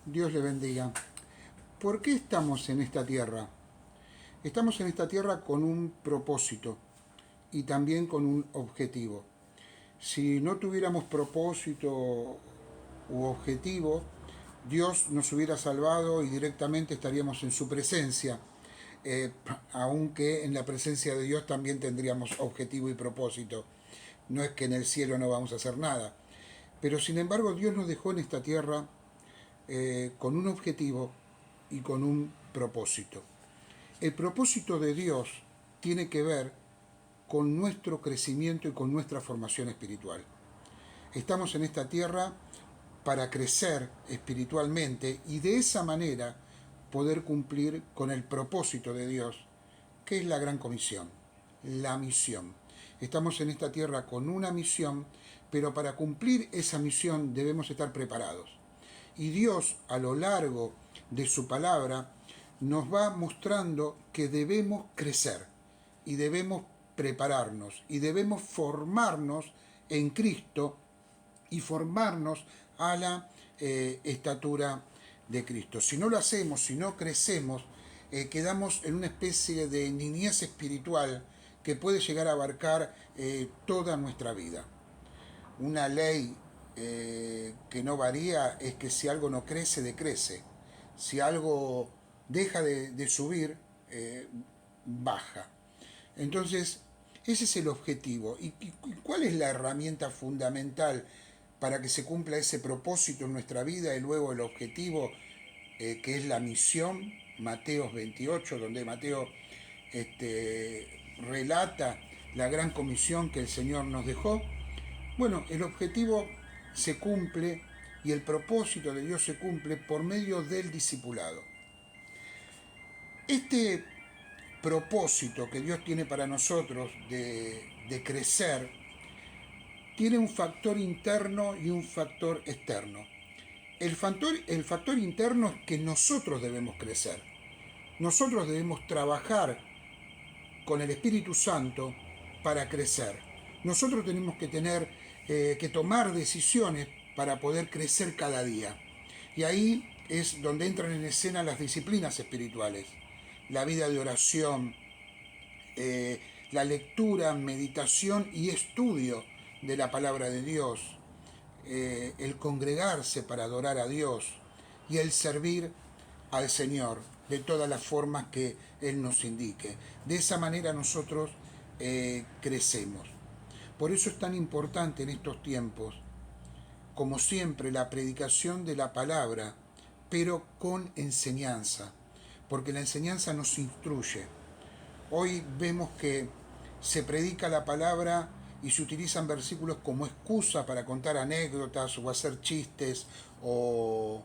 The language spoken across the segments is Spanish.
Dios le bendiga. ¿Por qué estamos en esta tierra? Estamos en esta tierra con un propósito y también con un objetivo. Si no tuviéramos propósito u objetivo, Dios nos hubiera salvado y directamente estaríamos en su presencia. Eh, Aunque en la presencia de Dios también tendríamos objetivo y propósito. No es que en el cielo no vamos a hacer nada. Pero sin embargo Dios nos dejó en esta tierra con un objetivo y con un propósito. El propósito de Dios tiene que ver con nuestro crecimiento y con nuestra formación espiritual. Estamos en esta tierra para crecer espiritualmente y de esa manera poder cumplir con el propósito de Dios, que es la gran comisión, la misión. Estamos en esta tierra con una misión, pero para cumplir esa misión debemos estar preparados. Y Dios, a lo largo de su palabra, nos va mostrando que debemos crecer y debemos prepararnos y debemos formarnos en Cristo y formarnos a la estatura de Cristo. Si no lo hacemos, si no crecemos, quedamos en una especie de niñez espiritual que puede llegar a abarcar toda nuestra vida. Una ley que no varía es que si algo no crece, decrece. Si algo deja de subir, baja. Entonces, ese es el objetivo. ¿Y cuál es la herramienta fundamental para que se cumpla ese propósito en nuestra vida y luego el objetivo, que es la misión? Mateo 28, donde Mateo relata la gran comisión que el Señor nos dejó. Bueno, el objetivo se cumple y el propósito de Dios se cumple por medio del discipulado. Este propósito que Dios tiene para nosotros de crecer tiene un factor interno y un factor externo. El factor interno es que nosotros debemos crecer. Nosotros debemos trabajar con el Espíritu Santo para crecer. Nosotros tenemos que que tomar decisiones para poder crecer cada día. Y ahí es donde entran en escena las disciplinas espirituales. La vida de oración, la lectura, meditación y estudio de la palabra de Dios, el congregarse para adorar a Dios y el servir al Señor de todas las formas que Él nos indique. De esa manera nosotros crecemos. Por eso es tan importante en estos tiempos, como siempre, la predicación de la palabra, pero con enseñanza, porque la enseñanza nos instruye. Hoy vemos que se predica la palabra y se utilizan versículos como excusa para contar anécdotas o hacer chistes o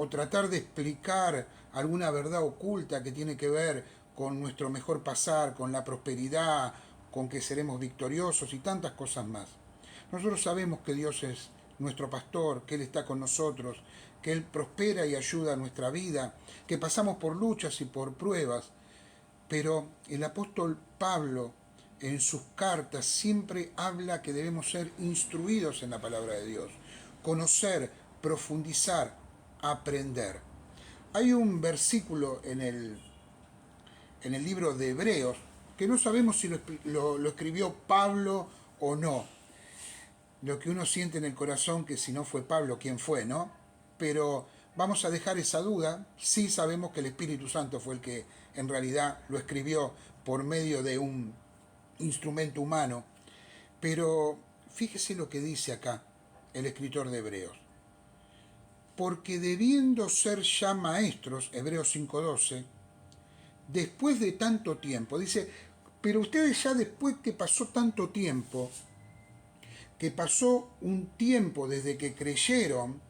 tratar de explicar alguna verdad oculta que tiene que ver con nuestro mejor pasar, con la prosperidad, con que seremos victoriosos y tantas cosas más. Nosotros sabemos que Dios es nuestro pastor, que Él está con nosotros, que Él prospera y ayuda a nuestra vida, que pasamos por luchas y por pruebas, pero el apóstol Pablo en sus cartas siempre habla que debemos ser instruidos en la palabra de Dios, conocer, profundizar, aprender. Hay un versículo en el libro de Hebreos que no sabemos si lo escribió Pablo o no. Lo que uno siente en el corazón, que si no fue Pablo, ¿quién fue, no? Pero vamos a dejar esa duda. Sí sabemos que el Espíritu Santo fue el que en realidad lo escribió por medio de un instrumento humano. Pero fíjese lo que dice acá el escritor de Hebreos. Porque debiendo ser ya maestros, Hebreos 5:12, después de tanto tiempo, dice, pero ustedes ya después que pasó tanto tiempo, que pasó un tiempo desde que creyeron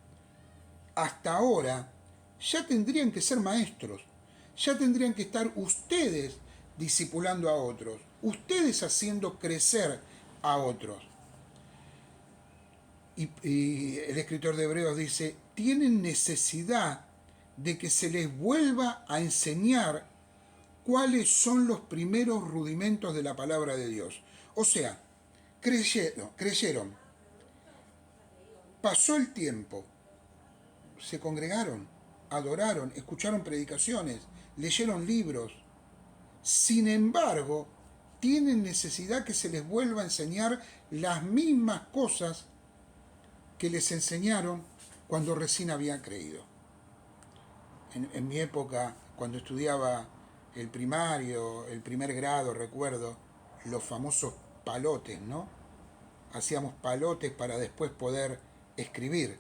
hasta ahora, ya tendrían que ser maestros, ya tendrían que estar ustedes discipulando a otros, ustedes haciendo crecer a otros. Y el escritor de Hebreos dice, tienen necesidad de que se les vuelva a enseñar cuáles son los primeros rudimentos de la palabra de Dios. O sea, creyeron, pasó el tiempo, se congregaron, adoraron, escucharon predicaciones, leyeron libros. Sin embargo, tienen necesidad que se les vuelva a enseñar las mismas cosas que les enseñaron cuando recién habían creído. En mi época, cuando estudiaba el primario, el primer grado, recuerdo los famosos palotes, ¿no? Hacíamos palotes para después poder escribir.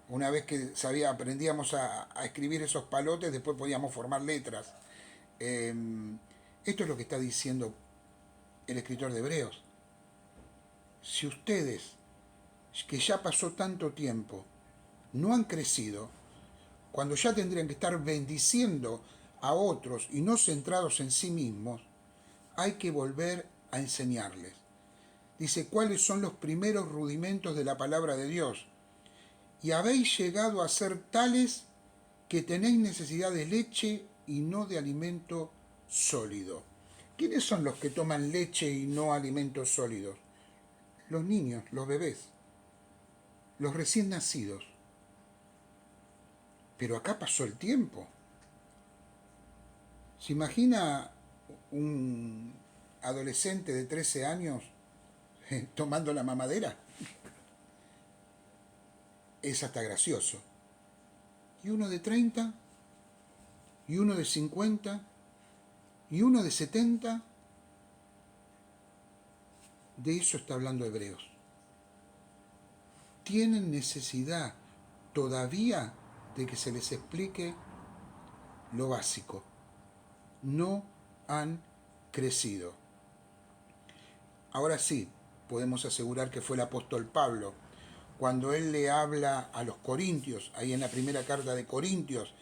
Una vez que aprendíamos a escribir esos palotes, después podíamos formar letras. Esto es lo que está diciendo el escritor de Hebreos. Si ustedes, que ya pasó tanto tiempo, no han crecido, cuando ya tendrían que estar bendiciendo a otros y no centrados en sí mismos, hay que volver a enseñarles. Dice, ¿cuáles son los primeros rudimentos de la palabra de Dios? Y habéis llegado a ser tales que tenéis necesidad de leche y no de alimento sólido. ¿Quiénes son los que toman leche y no alimentos sólidos? Los niños, los bebés, los recién nacidos. Pero acá pasó el tiempo. ¿Se imagina un adolescente de 13 años tomando la mamadera? Es hasta gracioso. Y uno de 30, y uno de 50, y uno de 70. De eso está hablando Hebreos. Tienen necesidad todavía de que se les explique lo básico. No han crecido. Ahora sí, podemos asegurar que fue el apóstol Pablo, cuando él le habla a los corintios, ahí en la primera carta de Corintios,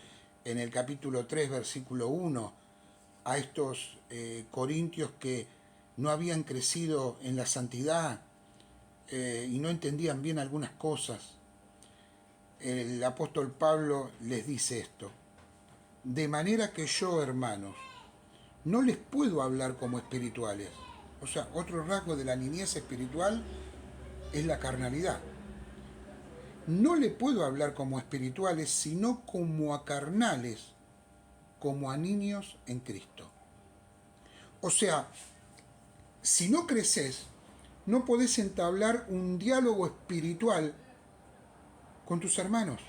en el capítulo 3, versículo 1, a estos corintios que no habían crecido en la santidad y no entendían bien algunas cosas. El apóstol Pablo les dice esto: de manera que yo, hermanos, no les puedo hablar como espirituales. O sea, otro rasgo de la niñez espiritual es la carnalidad. No le puedo hablar como espirituales, sino como a carnales, como a niños en Cristo. O sea, si no creces, no podés entablar un diálogo espiritual con tus hermanos.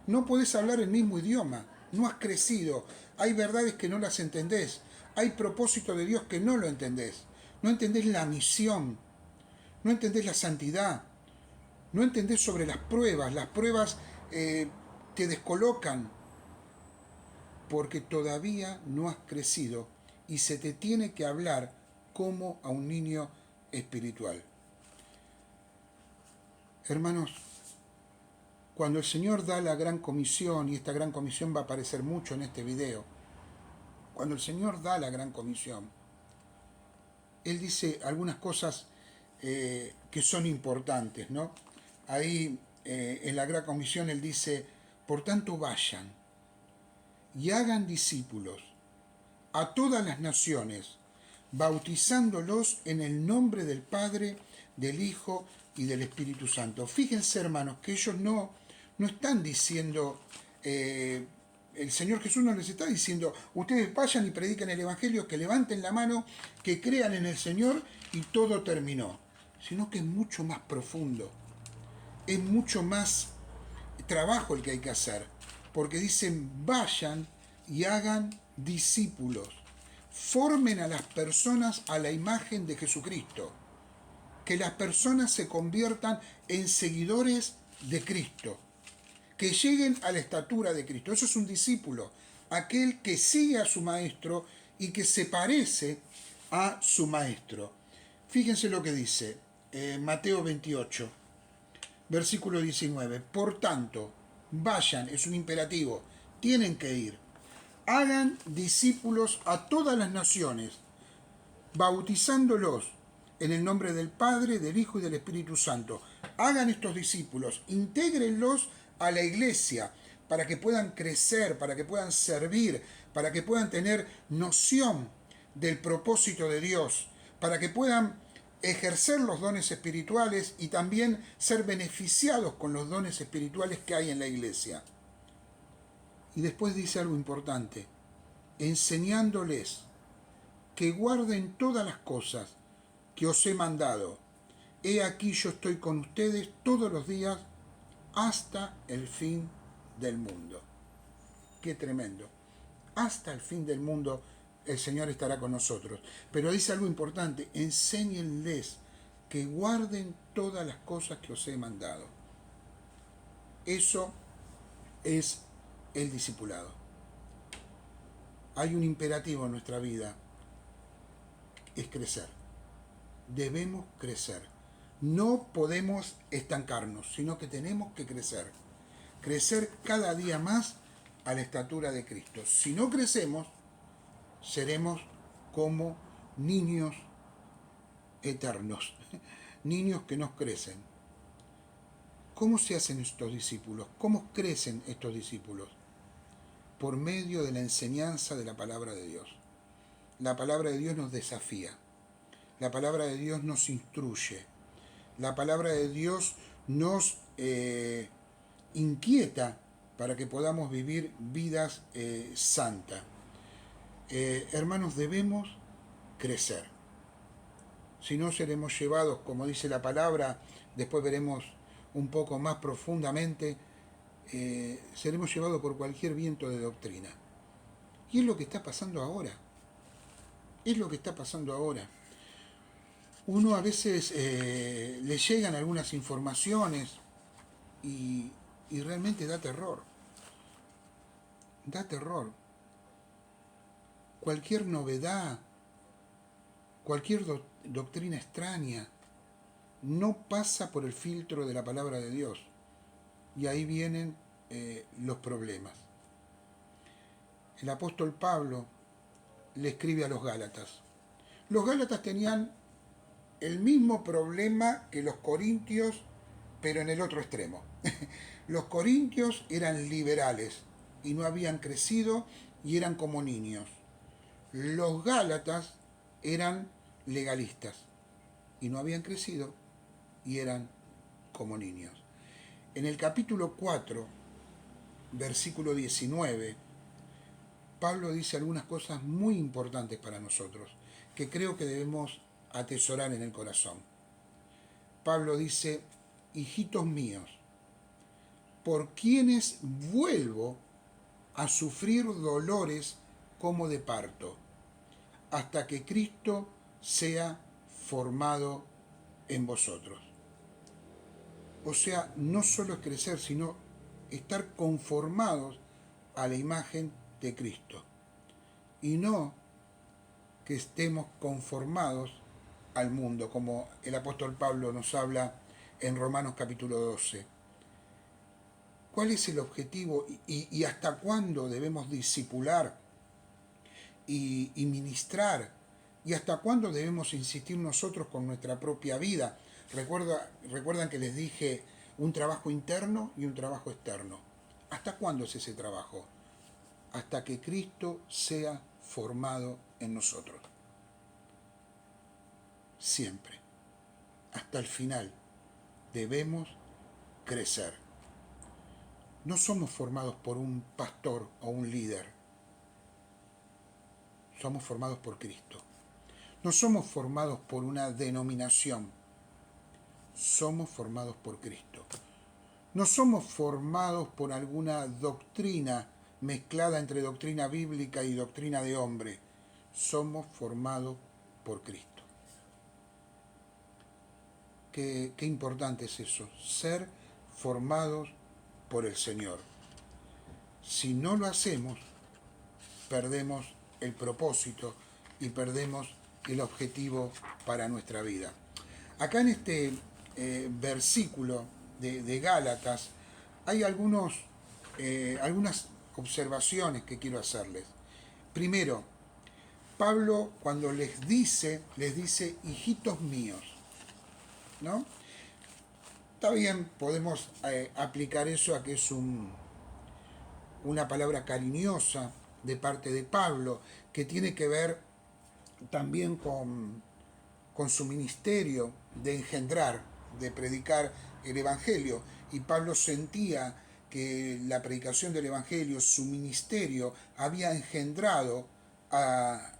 No podés hablar el mismo idioma. No has crecido. Hay verdades que no las entendés. Hay propósito de Dios que no lo entendés. No entendés la misión. No entendés la santidad. No entendés sobre las pruebas. Las pruebas te descolocan porque todavía no has crecido y se te tiene que hablar como a un niño espiritual. Hermanos, cuando el Señor da la gran comisión, y esta gran comisión va a aparecer mucho en este video, cuando el Señor da la gran comisión, Él dice algunas cosas que son importantes, ¿no? Ahí en la gran comisión Él dice, por tanto vayan y hagan discípulos a todas las naciones, bautizándolos en el nombre del Padre, del Hijo y del Espíritu Santo. Fíjense, hermanos, que ellos no están diciendo, el Señor Jesús no les está diciendo, ustedes vayan y prediquen el Evangelio, que levanten la mano, que crean en el Señor y todo terminó. Sino que es mucho más profundo, es mucho más trabajo el que hay que hacer, porque dicen, vayan y hagan discípulos, formen a las personas a la imagen de Jesucristo, que las personas se conviertan en seguidores de Cristo, que lleguen a la estatura de Cristo. Eso es un discípulo, aquel que sigue a su maestro y que se parece a su maestro. Fíjense lo que dice Mateo 28, versículo 19. Por tanto, vayan, es un imperativo, tienen que ir. Hagan discípulos a todas las naciones, bautizándolos en el nombre del Padre, del Hijo y del Espíritu Santo. Hagan estos discípulos, intégrenlos a la iglesia para que puedan crecer, para que puedan servir, para que puedan tener noción del propósito de Dios, para que puedan ejercer los dones espirituales y también ser beneficiados con los dones espirituales que hay en la iglesia. Y después dice algo importante, enseñándoles que guarden todas las cosas que os he mandado. He aquí yo estoy con ustedes todos los días hasta el fin del mundo. Qué tremendo. Hasta el fin del mundo el Señor estará con nosotros. Pero dice algo importante, enséñenles que guarden todas las cosas que os he mandado. Eso es el discipulado. Hay un imperativo en nuestra vida, es crecer. Debemos crecer. No podemos estancarnos, sino que tenemos que crecer. Crecer cada día más a la estatura de Cristo. Si no crecemos, seremos como niños eternos, niños que no crecen. ¿Cómo se hacen estos discípulos? ¿Cómo crecen estos discípulos? Por medio de la enseñanza de la palabra de Dios. La palabra de Dios nos desafía. La palabra de Dios nos instruye. La palabra de Dios nos inquieta para que podamos vivir vidas santas. Hermanos, debemos crecer. Si no, seremos llevados, como dice la palabra, después veremos un poco más profundamente, seremos llevados por cualquier viento de doctrina. Y es lo que está pasando ahora. Es lo que está pasando ahora. Uno a veces le llegan algunas informaciones y realmente da terror. Da terror. Cualquier novedad, cualquier doctrina extraña, no pasa por el filtro de la palabra de Dios. Y ahí vienen los problemas. El apóstol Pablo le escribe a los Gálatas. Los Gálatas tenían el mismo problema que los corintios, pero en el otro extremo. Los corintios eran liberales y no habían crecido y eran como niños. Los Gálatas eran legalistas y no habían crecido y eran como niños. En el capítulo 4, versículo 19, Pablo dice algunas cosas muy importantes para nosotros, que creo que debemos atesorar en el corazón. Pablo dice, hijitos míos, por quienes vuelvo a sufrir dolores como de parto, hasta que Cristo sea formado en vosotros. O sea, no solo es crecer, sino estar conformados a la imagen de Cristo. Y no que estemos conformados al mundo, como el apóstol Pablo nos habla en Romanos capítulo 12. ¿Cuál es el objetivo y hasta cuándo debemos discipular y ministrar? ¿Y hasta cuándo debemos insistir nosotros con nuestra propia vida? Recuerdan que les dije un trabajo interno y un trabajo externo. ¿Hasta cuándo es ese trabajo? Hasta que Cristo sea formado en nosotros. Siempre. Hasta el final. Debemos crecer. No somos formados por un pastor o un líder. Somos formados por Cristo. No somos formados por una denominación. Somos formados por Cristo. No somos formados por alguna doctrina mezclada entre doctrina bíblica y doctrina de hombre. Somos formados por Cristo. Qué importante es eso, ser formados por el Señor. Si no lo hacemos, perdemos el propósito y perdemos el objetivo para nuestra vida. Acá en este versículo de Gálatas hay algunas observaciones que quiero hacerles. Primero, Pablo cuando les dice, hijitos míos, ¿no? Está bien, podemos aplicar eso a que es una palabra cariñosa de parte de Pablo, que tiene que ver también con su ministerio de engendrar, de predicar el Evangelio. Y Pablo sentía que la predicación del Evangelio, su ministerio, había engendrado a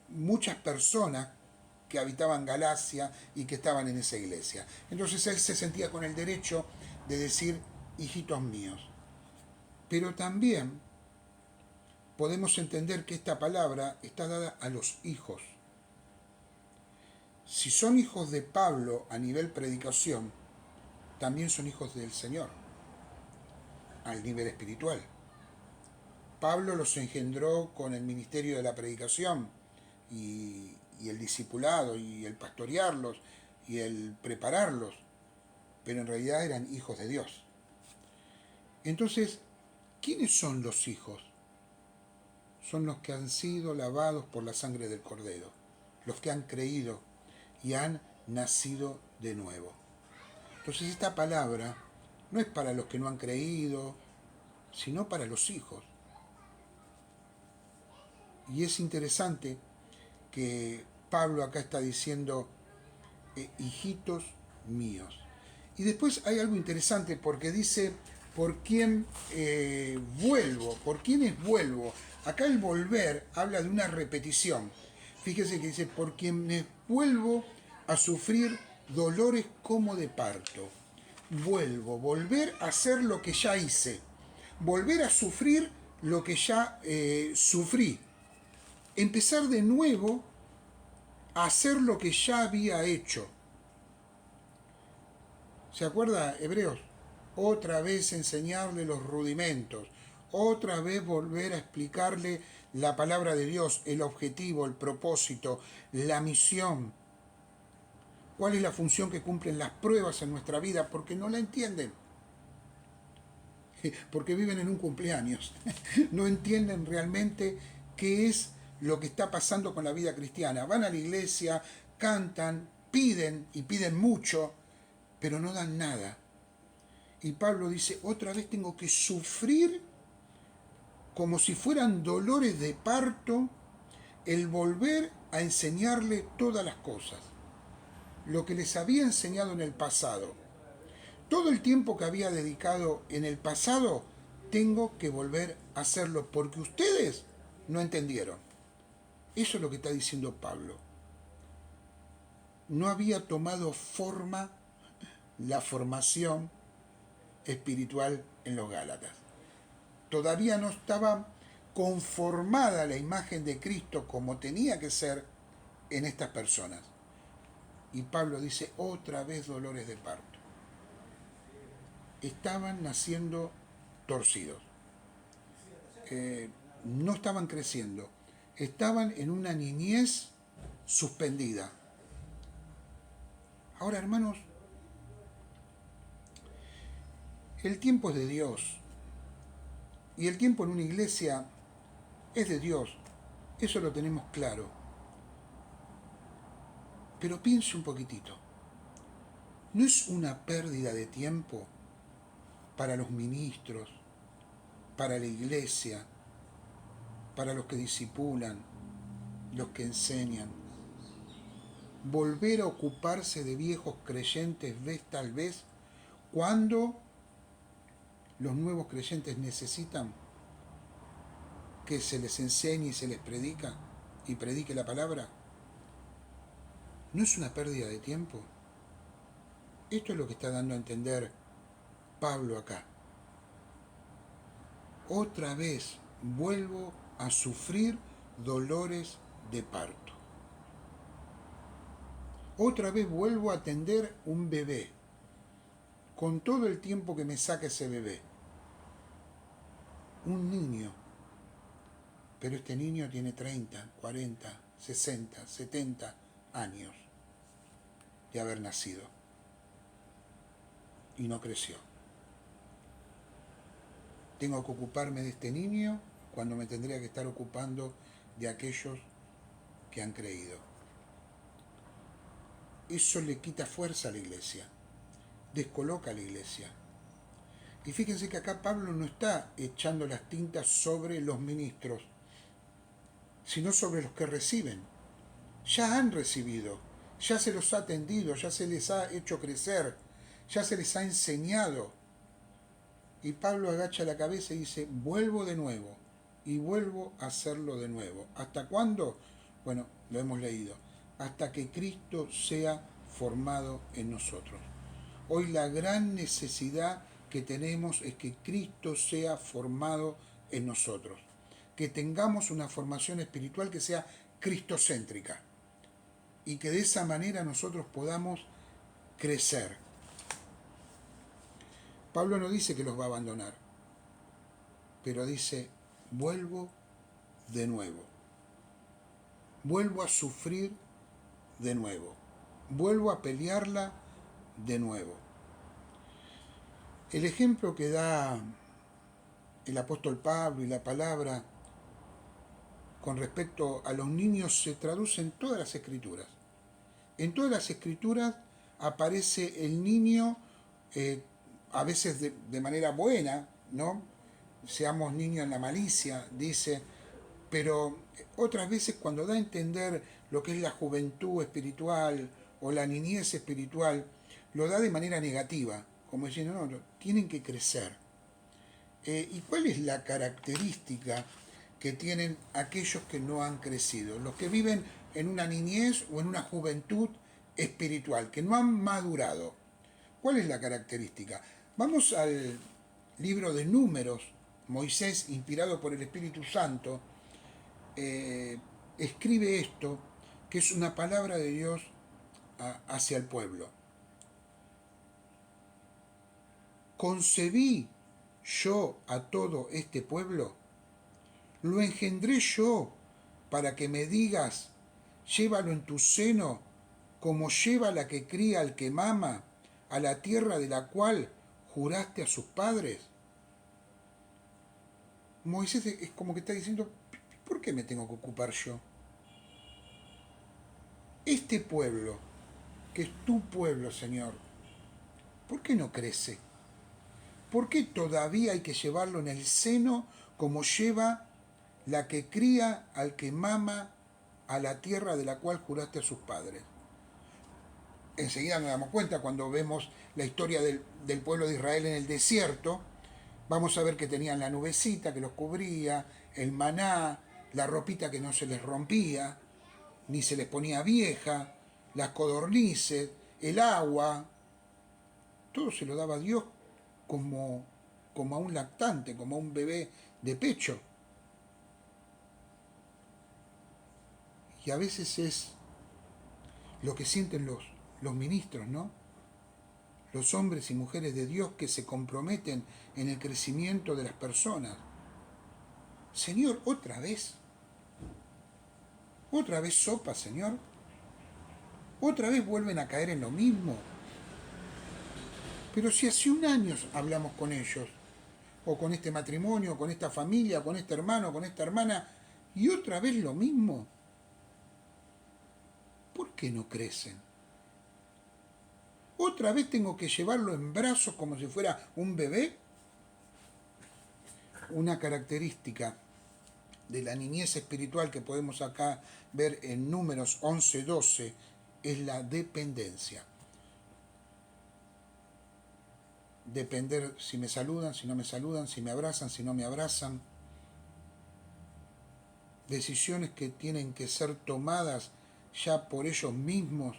muchas personas que habitaban Galacia y que estaban en esa iglesia. Entonces él se sentía con el derecho de decir, hijitos míos. Pero también podemos entender que esta palabra está dada a los hijos. Si son hijos de Pablo a nivel predicación, también son hijos del Señor, al nivel espiritual. Pablo los engendró con el ministerio de la predicación y el discipulado y el pastorearlos y el prepararlos, pero en realidad eran hijos de Dios. Entonces, ¿quiénes son los hijos? Son los que han sido lavados por la sangre del Cordero, los que han creído y han nacido de nuevo. Entonces esta palabra no es para los que no han creído, sino para los hijos. Y es interesante que Pablo acá está diciendo, hijitos míos. Y después hay algo interesante porque dice, ¿por quién vuelvo? ¿Por quiénes vuelvo? Acá el volver habla de una repetición. Fíjese que dice, por quienes vuelvo a sufrir dolores como de parto. Volver a hacer lo que ya hice. Volver a sufrir lo que ya sufrí. Empezar de nuevo a hacer lo que ya había hecho. ¿Se acuerda, Hebreos? Otra vez enseñarle los rudimentos, otra vez volver a explicarle la palabra de Dios, el objetivo, el propósito, la misión. ¿Cuál es la función que cumplen las pruebas en nuestra vida? Porque no la entienden. Porque viven en un cumpleaños. No entienden realmente qué es lo que está pasando con la vida cristiana. Van a la iglesia, cantan, piden y piden mucho, pero no dan nada. Y Pablo dice, otra vez tengo que sufrir como si fueran dolores de parto, el volver a enseñarle todas las cosas, lo que les había enseñado en el pasado. Todo el tiempo que había dedicado en el pasado, tengo que volver a hacerlo porque ustedes no entendieron. Eso es lo que está diciendo Pablo. No había tomado forma la formación espiritual en los Gálatas. Todavía no estaba conformada la imagen de Cristo como tenía que ser en estas personas. Y Pablo dice, otra vez dolores de parto. Estaban naciendo torcidos. No estaban creciendo. Estaban en una niñez suspendida. Ahora, hermanos, el tiempo es de Dios. Y el tiempo en una iglesia es de Dios. Eso lo tenemos claro. Pero piense un poquitito. ¿No es una pérdida de tiempo para los ministros, para la iglesia, para los que discipulan, los que enseñan? Volver a ocuparse de viejos creyentes vez tal vez cuando los nuevos creyentes necesitan que se les enseñe y se les predica y predique la palabra. ¿No es una pérdida de tiempo? Esto es lo que está dando a entender Pablo acá. Otra vez vuelvo a sufrir dolores de parto. Otra vez vuelvo a atender un bebé, con todo el tiempo que me saca ese bebé. Un niño, pero este niño tiene 30, 40, 60, 70 años de haber nacido y no creció. Tengo que ocuparme de este niño cuando me tendría que estar ocupando de aquellos que han creído. Eso le quita fuerza a la iglesia, descoloca a la iglesia. Y fíjense que acá Pablo no está echando las tintas sobre los ministros. sino sobre los que reciben. Ya han recibido, ya se los ha atendido, ya se les ha hecho crecer, ya se les ha enseñado. Y Pablo agacha la cabeza y dice, vuelvo de nuevo y vuelvo a hacerlo de nuevo. ¿Hasta cuándo? Bueno, lo hemos leído. Hasta que Cristo sea formado en nosotros. Hoy la gran necesidad que tenemos es que Cristo sea formado en nosotros. Que tengamos una formación espiritual que sea cristocéntrica. Y que de esa manera nosotros podamos crecer. Pablo no dice que los va a abandonar, pero dice, vuelvo de nuevo. Vuelvo a sufrir de nuevo. Vuelvo a pelearla de nuevo. El ejemplo que da el apóstol Pablo y la palabra con respecto a los niños se traduce en todas las escrituras. En todas las escrituras aparece el niño, a veces de manera buena, ¿no? Seamos niños en la malicia, dice, pero otras veces cuando da a entender lo que es la juventud espiritual o la niñez espiritual, lo da de manera negativa, como diciendo, no, tienen que crecer. ¿Y cuál es la característica que tienen aquellos que no han crecido? Los que viven en una niñez o en una juventud espiritual, que no han madurado. ¿Cuál es la característica? Vamos al libro de Números. Moisés, inspirado por el Espíritu Santo, escribe esto, que es una palabra de Dios hacia el pueblo. Concebí yo a todo este pueblo, lo engendré yo para que me digas, llévalo en tu seno, como lleva la que cría al que mama, a la tierra de la cual juraste a sus padres. Moisés es como que está diciendo, ¿por qué me tengo que ocupar yo? Este pueblo, que es tu pueblo, Señor, ¿por qué no crece? ¿Por qué todavía hay que llevarlo en el seno como lleva la que cría al que mama a la tierra de la cual juraste a sus padres? Enseguida nos damos cuenta cuando vemos la historia del pueblo de Israel en el desierto, vamos a ver que tenían la nubecita que los cubría, el maná, la ropita que no se les rompía, ni se les ponía vieja, las codornices, el agua, todo se lo daba a Dios como a un lactante, como a un bebé de pecho. Y a veces es lo que sienten los ministros, ¿no? Los hombres y mujeres de Dios que se comprometen en el crecimiento de las personas. Señor, otra vez sopa, Señor, otra vez vuelven a caer en lo mismo. Pero si hace un año hablamos con ellos, o con este matrimonio, con esta familia, con este hermano, con esta hermana, y otra vez lo mismo, ¿por qué no crecen? ¿Otra vez tengo que llevarlo en brazos como si fuera un bebé? Una característica de la niñez espiritual que podemos acá ver en Números 11-12 es la dependencia. Depender si me saludan, si no me saludan, si me abrazan, si no me abrazan. Decisiones que tienen que ser tomadas ya por ellos mismos,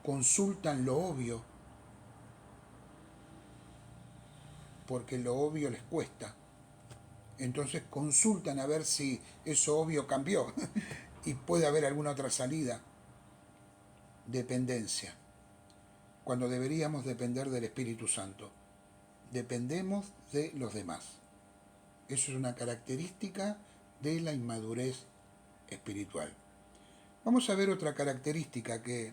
consultan lo obvio, porque lo obvio les cuesta. Entonces consultan a ver si eso obvio cambió y puede haber alguna otra salida. Dependencia. Cuando deberíamos depender del Espíritu Santo. Dependemos de los demás. Eso es una característica de la inmadurez espiritual. Vamos a ver otra característica que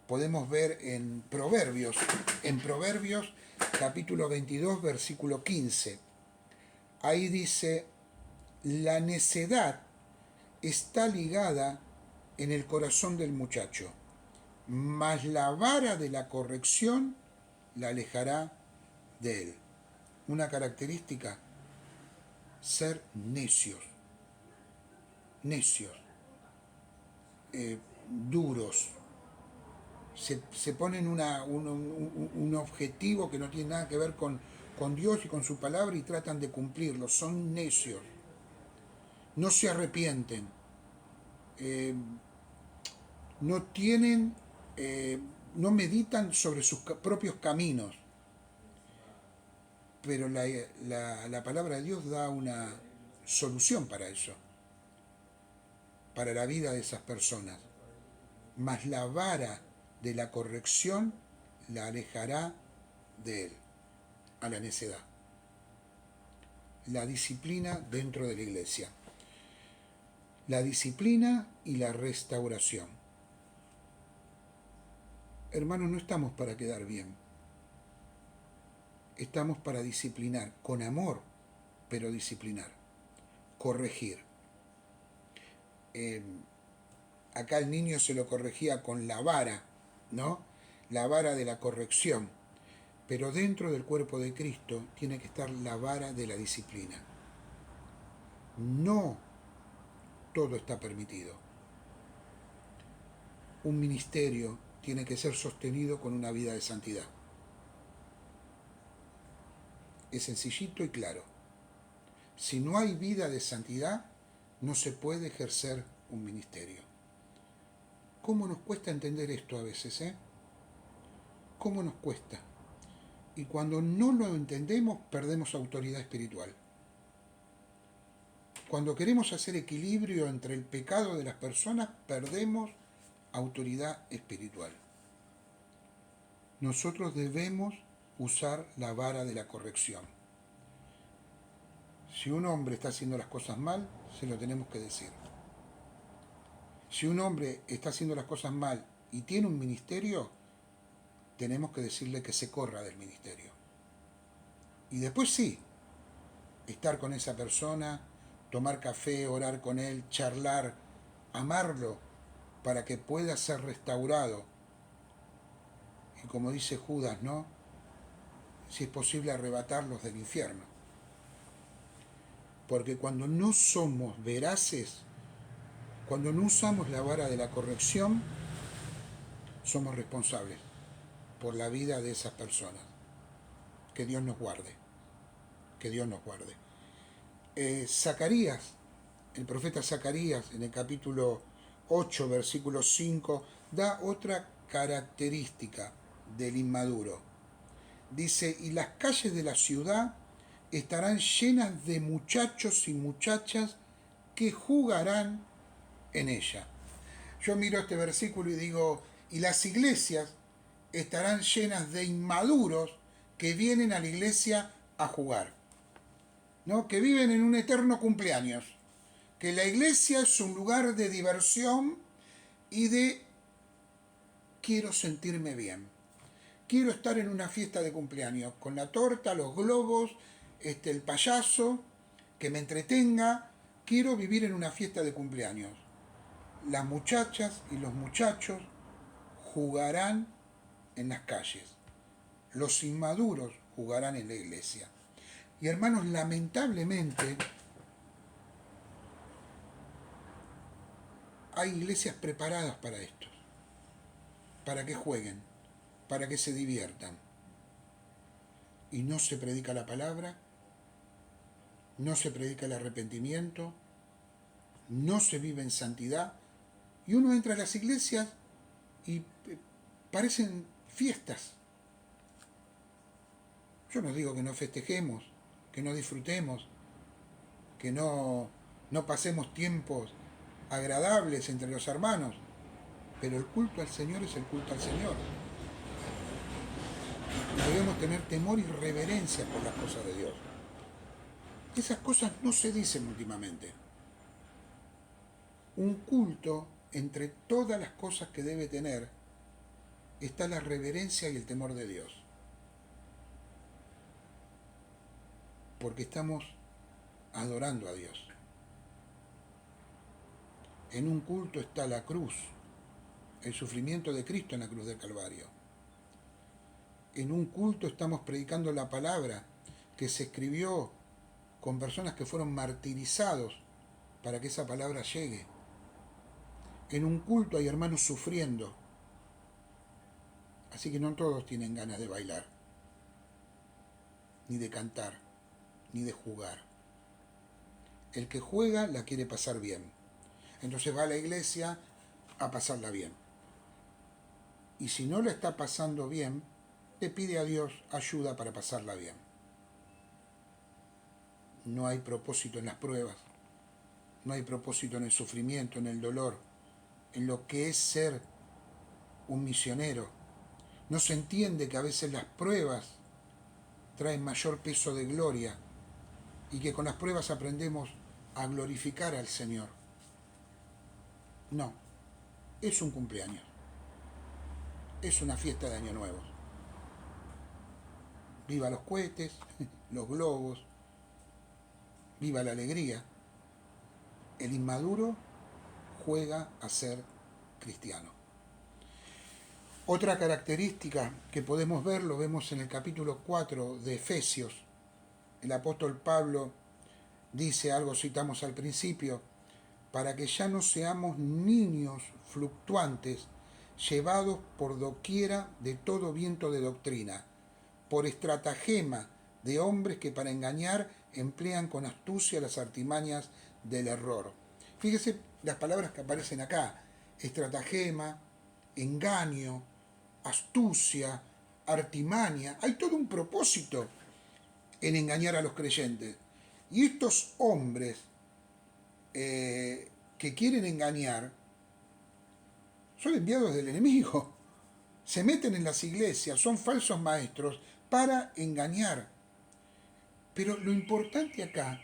podemos ver en Proverbios. En Proverbios capítulo 22, versículo 15. Ahí dice, la necedad está ligada en el corazón del muchacho, mas la vara de la corrección la alejará de él. Una característica, ser necios. necios, duros, se ponen un objetivo que no tiene nada que ver con Dios y con su palabra y tratan de cumplirlo. Son necios, no se arrepienten, eh, no tienen, no meditan sobre sus propios caminos. Pero la palabra de Dios da una solución para eso, para la vida de esas personas. Mas la vara de la corrección la alejará de él, a la necedad. La disciplina dentro de la iglesia. La disciplina y la restauración. Hermanos, no estamos para quedar bien. Estamos para disciplinar, con amor, pero disciplinar, corregir. Acá el niño se lo corregía con la vara, ¿no? La vara de la corrección. Pero dentro del cuerpo de Cristo tiene que estar la vara de la disciplina. No todo está permitido. Un ministerio tiene que ser sostenido con una vida de santidad. Es sencillito y claro. Si no hay vida de santidad, no se puede ejercer un ministerio. ¿Cómo nos cuesta entender esto a veces, eh? ¿Cómo nos cuesta? Y cuando no lo entendemos, perdemos autoridad espiritual. Cuando queremos hacer equilibrio entre el pecado de las personas, perdemos autoridad espiritual. Nosotros debemos usar la vara de la corrección. Si un hombre está haciendo las cosas mal, se lo tenemos que decir. Si un hombre está haciendo las cosas mal y tiene un ministerio, tenemos que decirle que se corra del ministerio. Y después sí, estar con esa persona, tomar café, orar con él, charlar, amarlo para que pueda ser restaurado. Y como dice Judas, ¿no? Si es posible arrebatarlos del infierno. Porque cuando no somos veraces, cuando no usamos la vara de la corrección, somos responsables por la vida de esas personas. Que Dios nos guarde. Que Dios nos guarde. Zacarías, el profeta Zacarías, en el capítulo 8, versículo 5, da otra característica del inmaduro. Dice, y las calles de la ciudad estarán llenas de muchachos y muchachas que jugarán en ella. Yo miro este versículo y digo, y las iglesias estarán llenas de inmaduros que vienen a la iglesia a jugar, ¿no? Que viven en un eterno cumpleaños, que la iglesia es un lugar de diversión y de quiero sentirme bien, quiero estar en una fiesta de cumpleaños, con la torta, los globos, el payaso, que me entretenga, quiero vivir en una fiesta de cumpleaños. Las muchachas y los muchachos jugarán en las calles. Los inmaduros jugarán en la iglesia. Y hermanos, lamentablemente, hay iglesias preparadas para esto, para que jueguen, para que se diviertan. Y no se predica la palabra, no se predica el arrepentimiento, no se vive en santidad. Y uno entra a las iglesias y parecen fiestas. Yo no digo que no festejemos, que no disfrutemos, que no pasemos tiempos agradables entre los hermanos, pero el culto al Señor es el culto al Señor. Y debemos tener temor y reverencia por las cosas de Dios. Esas cosas no se dicen últimamente. Un culto, entre todas las cosas que debe tener, está la reverencia y el temor de Dios. Porque estamos adorando a Dios. En un culto está la cruz, el sufrimiento de Cristo en la cruz del Calvario. En un culto estamos predicando la palabra que se escribió con personas que fueron martirizados para que esa palabra llegue. En un culto hay hermanos sufriendo, así que no todos tienen ganas de bailar, ni de cantar, ni de jugar. El que juega la quiere pasar bien, entonces va a la iglesia a pasarla bien. Y si no la está pasando bien, le pide a Dios ayuda para pasarla bien. No hay propósito en las pruebas, no hay propósito en el sufrimiento, en el dolor, en lo que es ser un misionero. No se entiende que a veces las pruebas traen mayor peso de gloria y que con las pruebas aprendemos a glorificar al Señor. No, es un cumpleaños, es una fiesta de Año Nuevo. Viva los cohetes, los globos, viva la alegría. El inmaduro juega a ser cristiano. Otra característica que podemos ver, lo vemos en el capítulo 4 de Efesios. El apóstol Pablo dice algo, citamos al principio, para que ya no seamos niños fluctuantes, llevados por doquiera de todo viento de doctrina, por estratagema de hombres que para engañar emplean con astucia las artimañas del error. Fíjese las palabras que aparecen acá: estratagema, engaño, astucia, artimaña. Hay todo un propósito en engañar a los creyentes. Y estos hombres que quieren engañar son enviados del enemigo. Se meten en las iglesias, son falsos maestros para engañar. Pero lo importante acá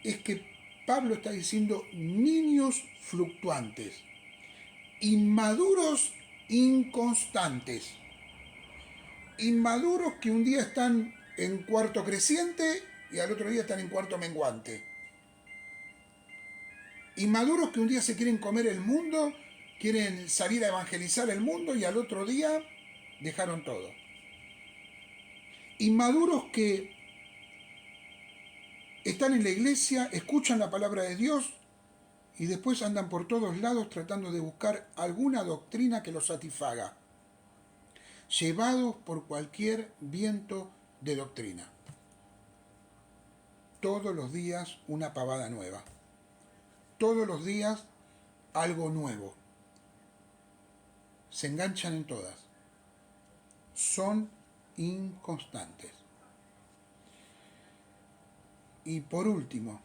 es que Pablo está diciendo niños fluctuantes, inmaduros inconstantes, inmaduros que un día están en cuarto creciente y al otro día están en cuarto menguante, inmaduros que un día se quieren comer el mundo, quieren salir a evangelizar el mundo y al otro día dejaron todo. Inmaduros que están en la iglesia, escuchan la palabra de Dios y después andan por todos lados tratando de buscar alguna doctrina que los satisfaga, llevados por cualquier viento de doctrina. Todos los días una pavada nueva. Todos los días algo nuevo. Se enganchan en todas. Son inconstantes. Y por último,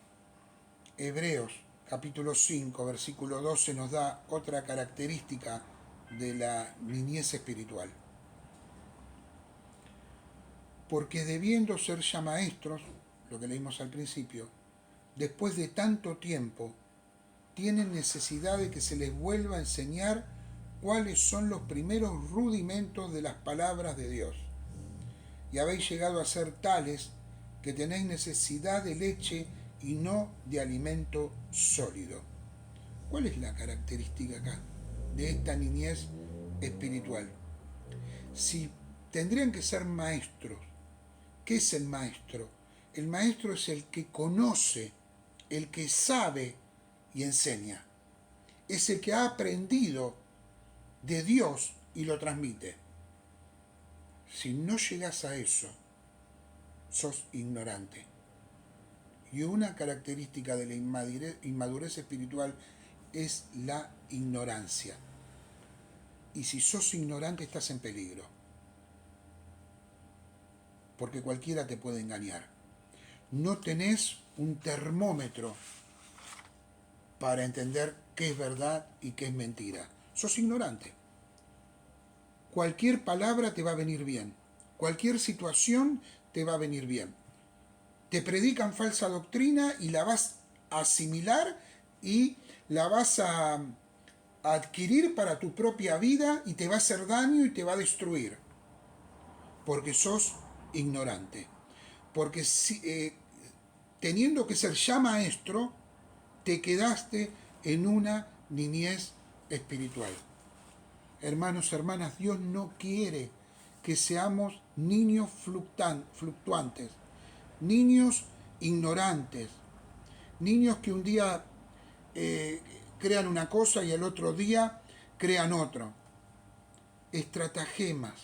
Hebreos capítulo 5, versículo 12 nos da otra característica de la niñez espiritual. Porque debiendo ser ya maestros, lo que leímos al principio, después de tanto tiempo, tienen necesidad de que se les vuelva a enseñar cuáles son los primeros rudimentos de las palabras de Dios. Y habéis llegado a ser tales que tenéis necesidad de leche y no de alimento sólido. ¿Cuál es la característica acá de esta niñez espiritual? Si tendrían que ser maestros, ¿qué es el maestro? El maestro es el que conoce, el que sabe y enseña. Es el que ha aprendido de Dios y lo transmite. Si no llegas a eso, sos ignorante. Y una característica de la inmadurez espiritual es la ignorancia. Y si sos ignorante estás en peligro. Porque cualquiera te puede engañar. No tenés un termómetro para entender qué es verdad y qué es mentira. Sos ignorante. Cualquier palabra te va a venir bien. Cualquier situación te va a venir bien. Te predican falsa doctrina y la vas a asimilar y la vas a adquirir para tu propia vida y te va a hacer daño y te va a destruir. Porque sos ignorante. Porque teniendo que ser ya maestro, te quedaste en una niñez espiritual. Hermanos, hermanas, Dios no quiere que seamos niños fluctuantes, niños ignorantes, niños que un día crean una cosa y al otro día crean otro. Estratagemas,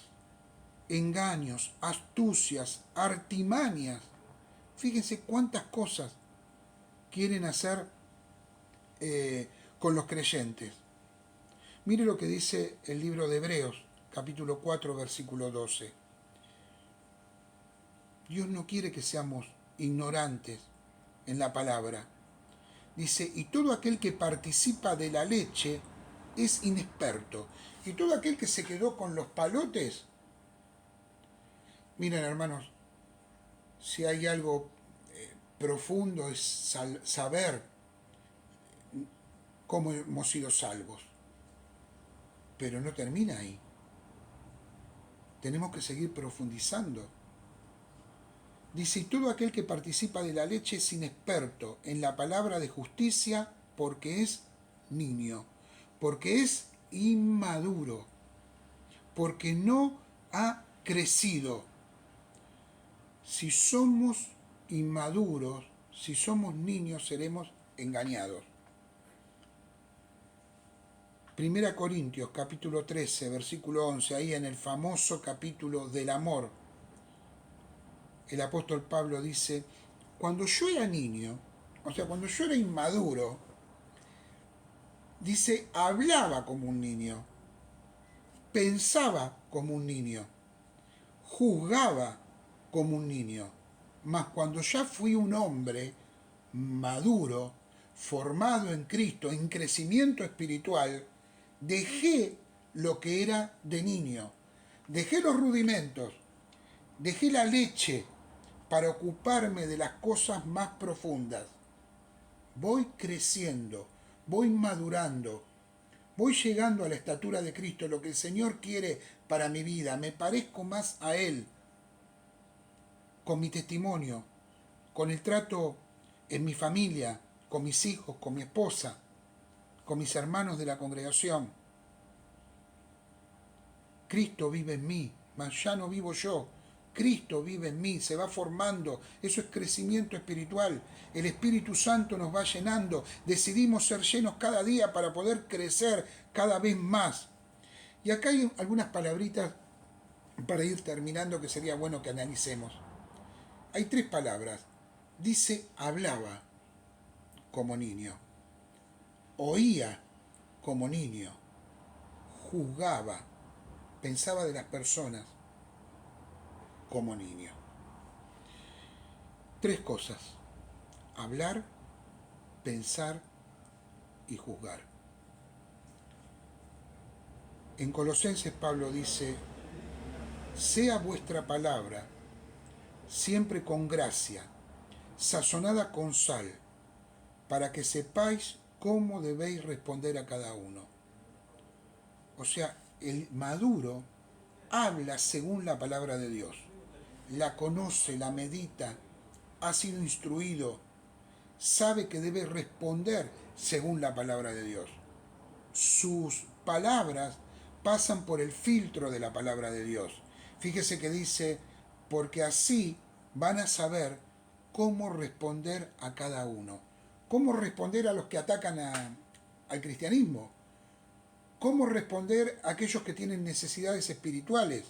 engaños, astucias, artimañas. Fíjense cuántas cosas quieren hacer con los creyentes. Mire lo que dice el libro de Hebreos, capítulo 4, versículo 12. Dios no quiere que seamos ignorantes en la palabra. Dice, y todo aquel que participa de la leche es inexperto. Y todo aquel que se quedó con los palotes, miren hermanos, si hay algo profundo es saber cómo hemos sido salvos. Pero no termina ahí. Tenemos que seguir profundizando. Dice, y todo aquel que participa de la leche es inexperto en la palabra de justicia porque es niño, porque es inmaduro, porque no ha crecido. Si somos inmaduros, si somos niños, seremos engañados. 1 Corintios capítulo 13, versículo 11, ahí en el famoso capítulo del amor, el apóstol Pablo dice, cuando yo era niño, o sea, cuando yo era inmaduro, dice, hablaba como un niño, pensaba como un niño, juzgaba como un niño, mas cuando ya fui un hombre maduro, formado en Cristo, en crecimiento espiritual, dejé lo que era de niño, dejé los rudimentos, dejé la leche para ocuparme de las cosas más profundas. Voy creciendo, voy madurando, voy llegando a la estatura de Cristo, lo que el Señor quiere para mi vida. Me parezco más a Él, con mi testimonio, con el trato en mi familia, con mis hijos, con mi esposa, con mis hermanos de la congregación. Cristo vive en mí, mas ya no vivo yo. Cristo vive en mí, se va formando, eso es crecimiento espiritual. El Espíritu Santo nos va llenando, decidimos ser llenos cada día para poder crecer cada vez más. Y acá hay algunas palabritas para ir terminando que sería bueno que analicemos. Hay 3 palabras. Dice hablaba como niño, oía como niño, juzgaba, pensaba de las personas como niño. 3 cosas: hablar, pensar y juzgar. En Colosenses Pablo dice, sea vuestra palabra siempre con gracia, sazonada con sal, para que sepáis cómo debéis responder a cada uno. O sea, el maduro habla según la palabra de Dios, la conoce, la medita, ha sido instruido, sabe que debe responder según la palabra de Dios. Sus palabras pasan por el filtro de la palabra de Dios. Fíjese que dice, porque así van a saber cómo responder a cada uno. Cómo responder a los que atacan al cristianismo. Cómo responder a aquellos que tienen necesidades espirituales.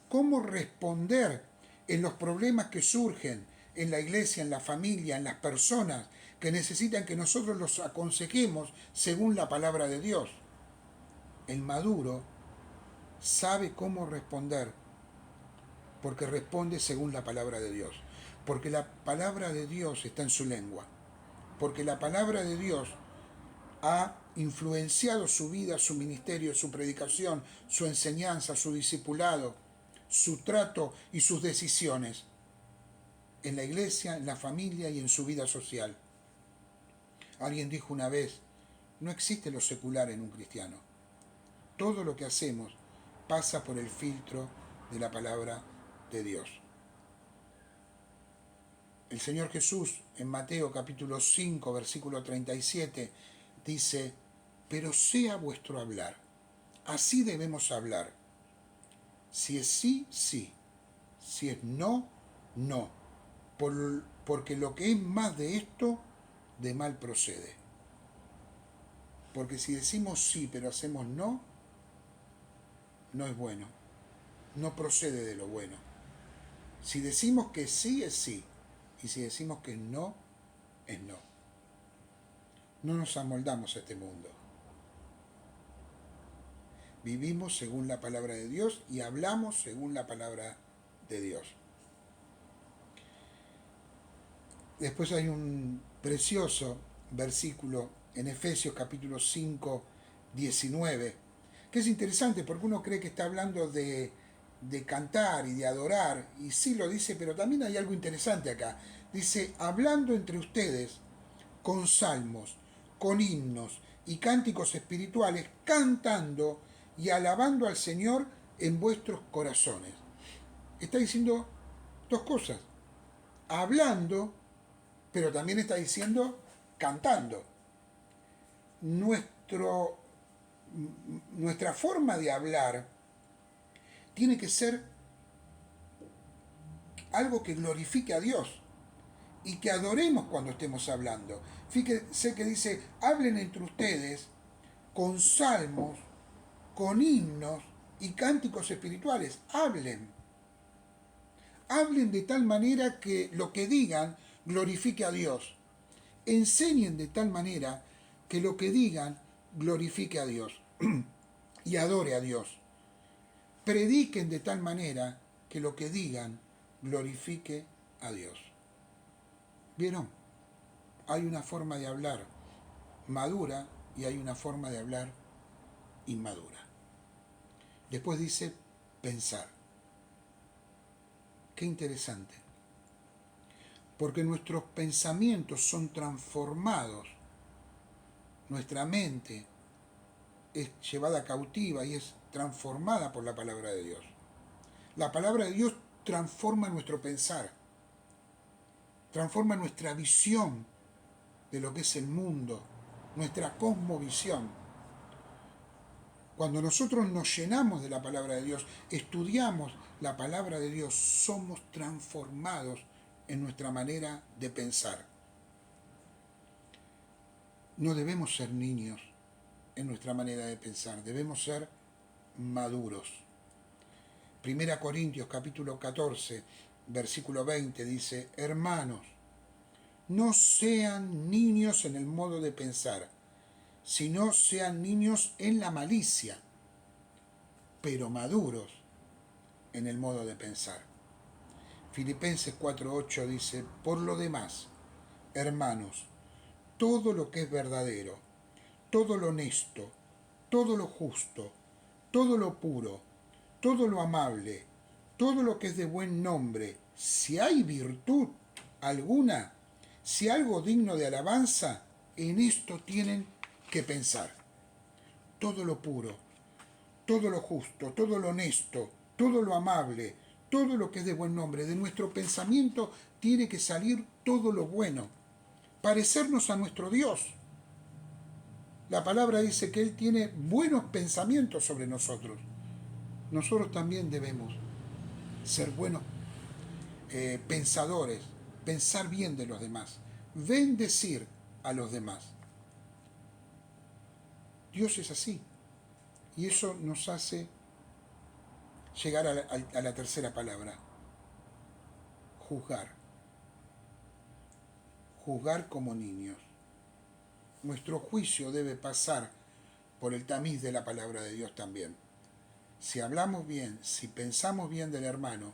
Cómo responder en los problemas que surgen en la iglesia, en la familia, en las personas que necesitan que nosotros los aconsejemos según la palabra de Dios. El maduro sabe cómo responder porque responde según la palabra de Dios. Porque la palabra de Dios está en su lengua. Porque la palabra de Dios ha influenciado su vida, su ministerio, su predicación, su enseñanza, su discipulado, su trato y sus decisiones en la iglesia, en la familia y en su vida social. Alguien dijo una vez, no existe lo secular en un cristiano. Todo lo que hacemos pasa por el filtro de la palabra de Dios. El Señor Jesús en Mateo capítulo 5 versículo 37 dice, pero sea vuestro hablar. Así debemos hablar. Si es sí, sí. Si es no, no. Porque lo que es más de esto, de mal procede. Porque si decimos sí pero hacemos no, no es bueno. No procede de lo bueno. Si decimos que sí, es sí. Y si decimos que no, es no. No nos amoldamos a este mundo. Vivimos según la palabra de Dios y hablamos según la palabra de Dios. Después hay un precioso versículo en Efesios capítulo 5, 19, que es interesante porque uno cree que está hablando de cantar y de adorar, y sí lo dice, pero también hay algo interesante acá. Dice, hablando entre ustedes con salmos, con himnos y cánticos espirituales, cantando y alabando al Señor en vuestros corazones. Está diciendo dos cosas, hablando, pero también está diciendo cantando. Nuestro, nuestra forma de hablar tiene que ser algo que glorifique a Dios y que adoremos cuando estemos hablando. Fíjense que dice, hablen entre ustedes con salmos, con himnos y cánticos espirituales. Hablen. Hablen de tal manera que lo que digan glorifique a Dios. Enseñen de tal manera que lo que digan glorifique a Dios y adore a Dios. Prediquen de tal manera que lo que digan glorifique a Dios. ¿Vieron? Hay una forma de hablar madura y hay una forma de hablar inmadura. Después dice pensar. Qué interesante. Porque nuestros pensamientos son transformados. Nuestra mente es llevada cautiva y es transformada por la palabra de Dios. La palabra de Dios transforma nuestro pensar, transforma nuestra visión de lo que es el mundo, nuestra cosmovisión. Cuando nosotros nos llenamos de la palabra de Dios, estudiamos la palabra de Dios, somos transformados en nuestra manera de pensar. No debemos ser niños en nuestra manera de pensar, debemos ser maduros. 1 Corintios capítulo 14, versículo 20 dice, hermanos, no sean niños en el modo de pensar, sino sean niños en la malicia, pero maduros en el modo de pensar. Filipenses 4:8 dice, por lo demás, hermanos, todo lo que es verdadero, todo lo honesto, todo lo justo, todo lo puro, todo lo amable, todo lo que es de buen nombre, si hay virtud alguna, si algo digno de alabanza, en esto tienen que pensar. Todo lo puro, todo lo justo, todo lo honesto, todo lo amable, todo lo que es de buen nombre. De nuestro pensamiento tiene que salir todo lo bueno, parecernos a nuestro Dios. La palabra dice que Él tiene buenos pensamientos sobre nosotros. Nosotros también debemos ser buenos pensadores, pensar bien de los demás, bendecir a los demás. Dios es así. Y eso nos hace llegar a la tercera palabra, juzgar. Juzgar como niños. Nuestro juicio debe pasar por el tamiz de la palabra de Dios también. Si hablamos bien, si pensamos bien del hermano,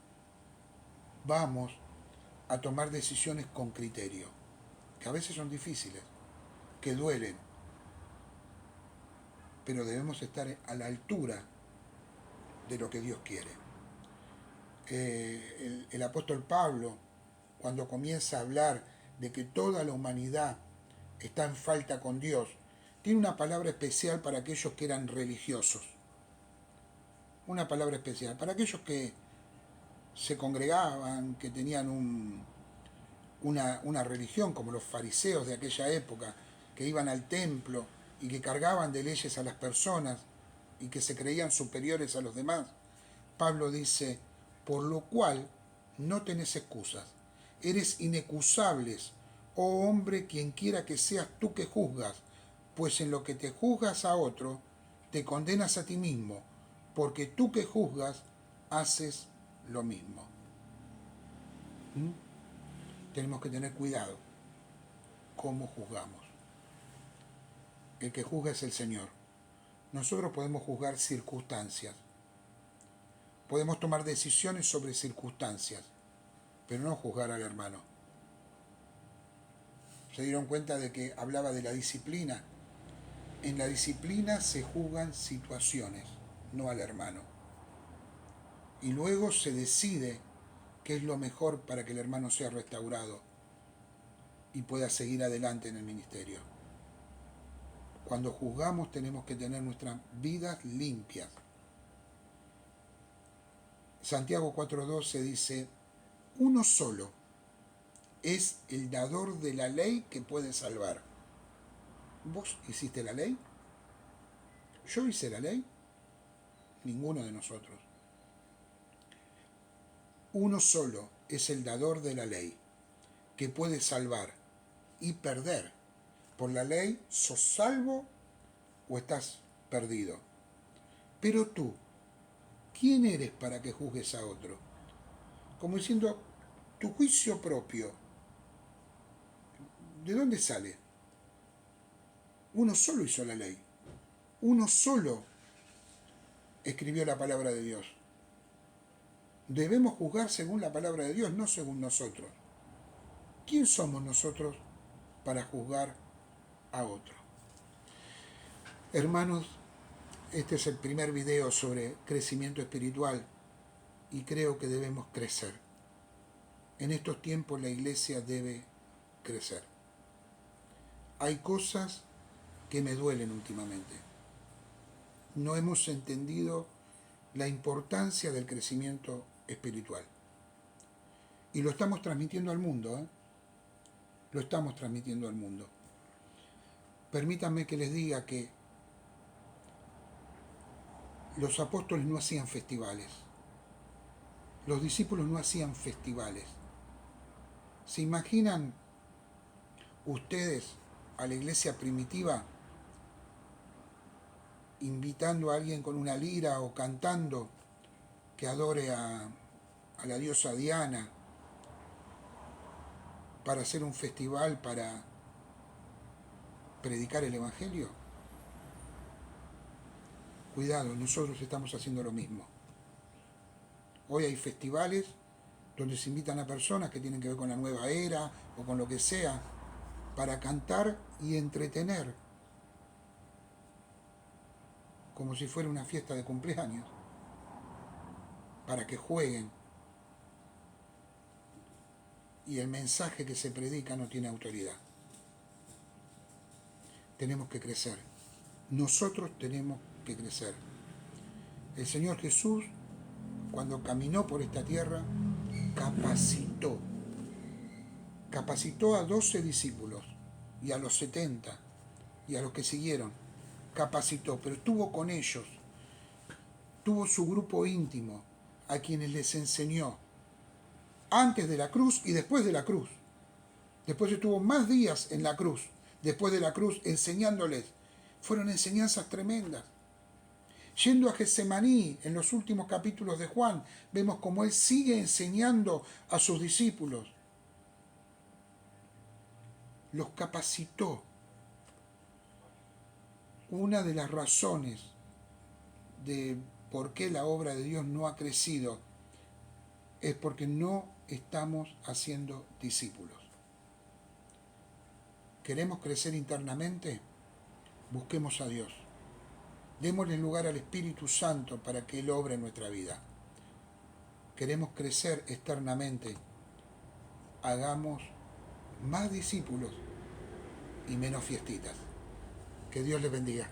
vamos a tomar decisiones con criterio, que a veces son difíciles, que duelen, pero debemos estar a la altura de lo que Dios quiere. El apóstol Pablo, cuando comienza a hablar de que toda la humanidad está en falta con Dios, tiene una palabra especial para aquellos que eran religiosos. Una palabra especial para aquellos que se congregaban, que tenían una religión, como los fariseos de aquella época, que iban al templo y que cargaban de leyes a las personas y que se creían superiores a los demás. Pablo dice, por lo cual no tenés excusas, eres inexcusables, oh hombre, quien quiera que seas tú que juzgas, pues en lo que te juzgas a otro, te condenas a ti mismo, porque tú que juzgas, haces lo mismo. ¿Mm? Tenemos que tener cuidado cómo juzgamos. El que juzga es el Señor. Nosotros podemos juzgar circunstancias, podemos tomar decisiones sobre circunstancias, pero no juzgar al hermano. ¿Se dieron cuenta de que hablaba de la disciplina? En la disciplina se juzgan situaciones, no al hermano. Y luego se decide qué es lo mejor para que el hermano sea restaurado y pueda seguir adelante en el ministerio. Cuando juzgamos tenemos que tener nuestras vidas limpias. Santiago 4:12 dice, uno solo es el dador de la ley que puede salvar. ¿Vos hiciste la ley? ¿Yo hice la ley? Ninguno de nosotros. Uno solo es el dador de la ley que puede salvar y perder. Por la ley sos salvo o estás perdido. Pero tú, ¿quién eres para que juzgues a otro? Como diciendo, tu juicio propio, ¿de dónde sale? Uno solo hizo la ley. Uno solo escribió la palabra de Dios. Debemos juzgar según la palabra de Dios, no según nosotros. ¿Quién somos nosotros para juzgar a otro? Hermanos, este es el primer video sobre crecimiento espiritual y creo que debemos crecer. En estos tiempos la iglesia debe crecer. Hay cosas que me duelen últimamente. No hemos entendido la importancia del crecimiento espiritual. Y lo estamos transmitiendo al mundo, ¿eh? Lo estamos transmitiendo al mundo. Permítanme que les diga que los apóstoles no hacían festivales. Los discípulos no hacían festivales. ¿Se imaginan ustedes a la iglesia primitiva invitando a alguien con una lira o cantando que adore a la diosa Diana para hacer un festival para predicar el Evangelio? Cuidado, nosotros estamos haciendo lo mismo. Hoy hay festivales donde se invitan a personas que tienen que ver con la nueva era o con lo que sea para cantar y entretener, como si fuera una fiesta de cumpleaños, para que jueguen. Y el mensaje que se predica no tiene autoridad. Tenemos que crecer. Nosotros tenemos que crecer. El Señor Jesús, cuando caminó por esta tierra, capacitó a 12 discípulos y a los 70 y a los que siguieron. Capacitó, pero estuvo con ellos. Tuvo su grupo íntimo, a quienes les enseñó antes de la cruz y después de la cruz. Después estuvo más días en la cruz, después de la cruz, enseñándoles. Fueron enseñanzas tremendas. Yendo a Getsemaní, en los últimos capítulos de Juan, vemos cómo él sigue enseñando a sus discípulos. Los capacitó. Una de las razones de por qué la obra de Dios no ha crecido es porque no estamos haciendo discípulos. ¿Queremos crecer internamente? Busquemos a Dios. Démosle lugar al Espíritu Santo para que Él obre en nuestra vida. Queremos crecer externamente. Hagamos más discípulos y menos fiestitas. Que Dios les bendiga.